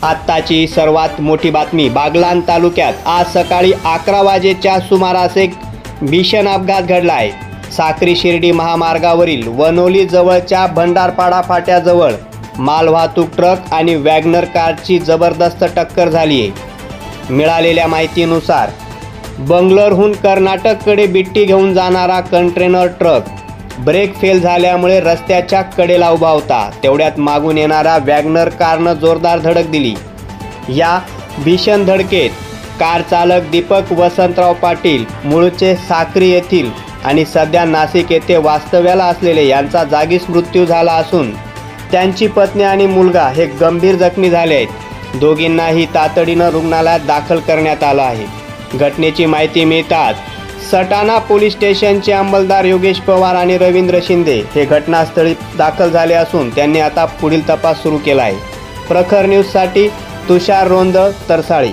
आत्ताची सर्वात मोठी बातमी बागलाण तालुक्यात आज सकाळी 11 वाजेच्या सुमारास एक भीषण अपघात घडला आहे। साक्री शिर्डी महामार्गावरील वनोली जवळच्या भंडारपाडा फाट्याजवळ मालवाहतूक ट्रक आणि वॅगनर कारची जबरदस्त टक्कर झाली आहे। मिळालेल्या माहितीनुसार बंगलोरहून कर्नाटककडे बिट्टी घेऊन जाणारा कंटेनर ट्रक ब्रेक फेल झाल्यामुळे रस्त्याच्या कडेला उभा होता। तेवढ्यात मागून येणाऱ्या वॅगनर कारनं जोरदार धडक दिली। या भीषण धडकेत कार चालक दीपक वसंतराव पाटील मूळचे साक्री येथील आणि सध्या नाशिक येथे वास्तव्याला असलेले यांचा जागीच मृत्यू झाला असून त्यांची पत्नी आणि मुलगा हे गंभीर जखमी झाले आहेत। दोघींनाही तातडीनं रुग्णालयात दाखल करण्यात आलं आहे। घटनेची माहिती मिळताच सटाणा पोलीस स्टेशनचे अंमलदार योगेश पवार आणि रवींद्र शिंदे हे घटनास्थळी दाखल झाले असून त्यांनी आता पुढील तपास सुरू केला आहे। प्रखर न्यूजसाठी तुषार रोंद तरसाळी।